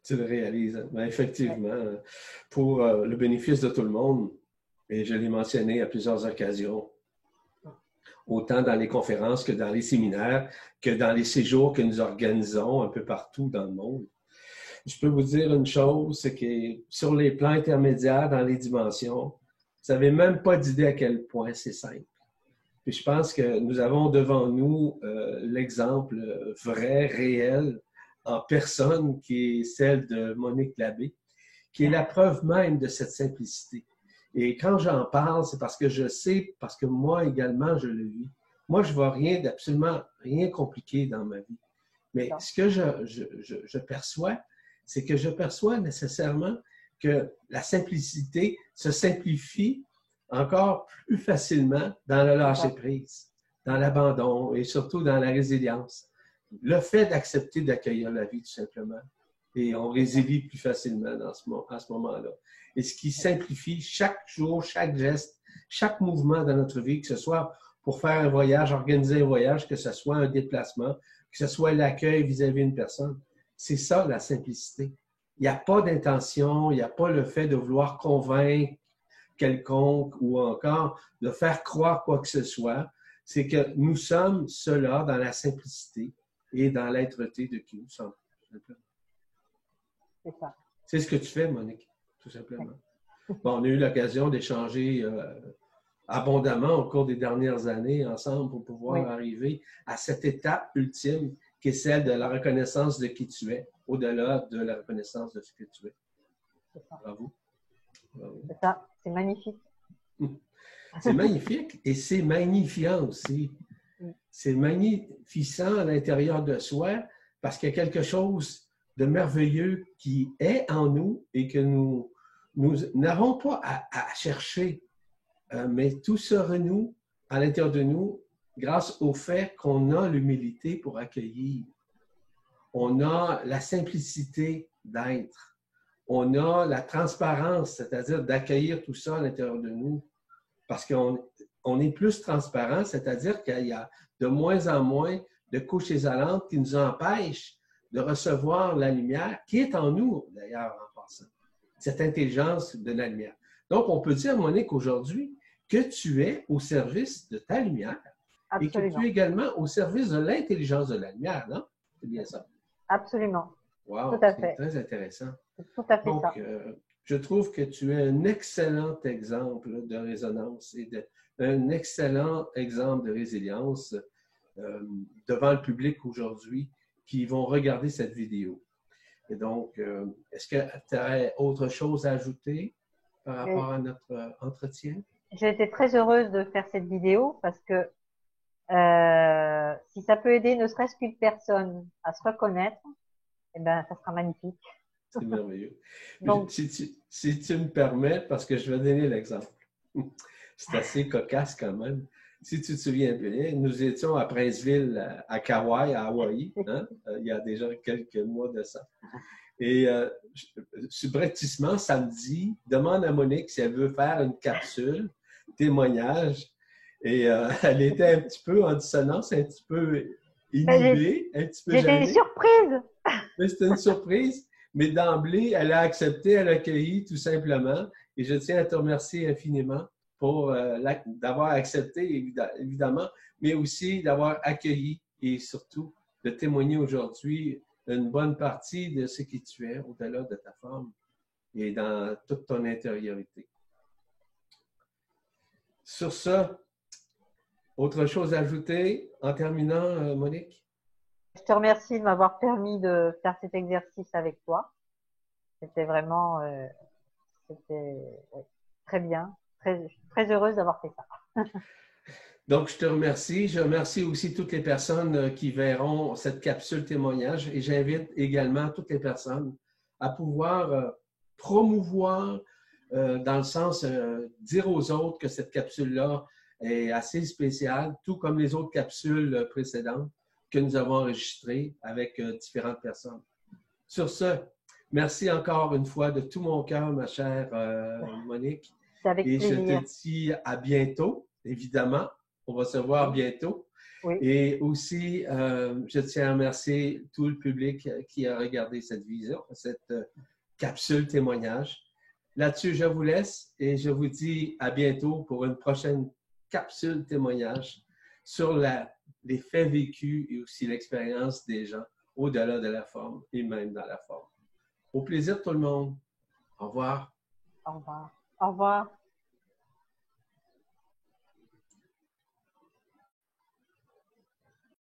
Tu le réalises. Ben, effectivement, pour le bénéfice de tout le monde, et je l'ai mentionné à plusieurs occasions, autant dans les conférences que dans les séminaires, que dans les séjours que nous organisons un peu partout dans le monde. Je peux vous dire une chose, c'est que sur les plans intermédiaires, dans les dimensions, vous n'avez même pas d'idée à quel point c'est simple. Puis je pense que nous avons devant nous l'exemple vrai, réel, en personne, qui est celle de Monique Labbé, qui est la preuve même de cette simplicité. Et quand j'en parle, c'est parce que je sais, parce que moi également, je le vis. Moi, je ne vois rien d'absolument rien compliqué dans ma vie. Mais ce que je perçois, c'est que je perçois nécessairement que la simplicité se simplifie encore plus facilement dans le lâcher-prise, dans l'abandon et surtout dans la résilience. Le fait d'accepter d'accueillir la vie, tout simplement. Et on résilie plus facilement à ce moment-là. Et ce qui simplifie chaque jour, chaque geste, chaque mouvement dans notre vie, que ce soit pour faire un voyage, organiser un voyage, que ce soit un déplacement, que ce soit l'accueil vis-à-vis d'une personne. C'est ça, la simplicité. Il n'y a pas d'intention, il n'y a pas le fait de vouloir convaincre quelconque ou encore de faire croire quoi que ce soit. C'est que nous sommes ceux-là dans la simplicité et dans l'être-té de qui nous sommes. C'est ça. C'est ce que tu fais, Monique, tout simplement. Bon, on a eu l'occasion d'échanger abondamment au cours des dernières années ensemble pour pouvoir arriver à cette étape ultime qui est celle de la reconnaissance de qui tu es, au-delà de la reconnaissance de ce que tu es. Bravo. Bravo. C'est ça, c'est magnifique. C'est magnifique et c'est magnifiant aussi. C'est magnificent à l'intérieur de soi parce qu'il y a quelque chose de merveilleux qui est en nous et que nous n'avons pas à chercher, mais tout se renoue à l'intérieur de nous grâce au fait qu'on a l'humilité pour accueillir. On a la simplicité d'être. On a la transparence, c'est-à-dire d'accueillir tout ça à l'intérieur de nous. Parce qu'on est plus transparent, c'est-à-dire qu'il y a de moins en moins de couches isolantes qui nous empêchent de recevoir la lumière qui est en nous, d'ailleurs, en passant. Cette intelligence de la lumière. Donc, on peut dire, Monique, aujourd'hui, que tu es au service de ta lumière. Absolument. Et que tu es également au service de l'intelligence de la lumière, non? C'est bien ça? Absolument. Wow, c'est très intéressant. C'est tout à fait donc, ça. je trouve que tu es un excellent exemple de résonance et un excellent exemple de résilience devant le public aujourd'hui qui vont regarder cette vidéo. Et donc, est-ce que tu aurais autre chose à ajouter par rapport à notre entretien? J'ai été très heureuse de faire cette vidéo parce que si ça peut aider ne serait-ce qu'une personne à se reconnaître, eh ben, ça sera magnifique. C'est merveilleux. Donc, si tu me permets, parce que je vais donner l'exemple. C'est assez cocasse quand même. Si tu te souviens bien, nous étions à Princeville, à Kauai, à Hawaï, hein? Il y a déjà quelques mois de ça. Et subrepticement, samedi, demande à Monique si elle veut faire une capsule, témoignage. Et elle était un petit peu en dissonance, un petit peu inhibée, un petit peu gênée. J'étais surprise! Mais c'était une surprise. Mais d'emblée, elle a accepté, elle a accueilli tout simplement. Et je tiens à te remercier infiniment pour d'avoir accepté, évidemment, mais aussi d'avoir accueilli et surtout de témoigner aujourd'hui une bonne partie de ce qui tu es au-delà de ta forme et dans toute ton intériorité. Sur ça, autre chose à ajouter en terminant, Monique? Je te remercie de m'avoir permis de faire cet exercice avec toi. C'était vraiment très bien. Très heureuse d'avoir fait ça. Donc, je te remercie. Je remercie aussi toutes les personnes qui verront cette capsule témoignage et j'invite également toutes les personnes à pouvoir promouvoir, dans le sens dire aux autres que cette capsule-là est assez spéciale, tout comme les autres capsules précédentes que nous avons enregistrées avec différentes personnes. Sur ce, merci encore une fois de tout mon cœur, ma chère Monique. C'est avec plaisir. Je te dis à bientôt, évidemment. On va se voir bientôt. Oui. Et aussi, je tiens à remercier tout le public qui a regardé cette vidéo, cette capsule témoignage. Là-dessus, je vous laisse et je vous dis à bientôt pour une prochaine capsule témoignage sur les faits vécus et aussi l'expérience des gens au-delà de la forme et même dans la forme. Au plaisir tout le monde. Au revoir. Au revoir. Au revoir.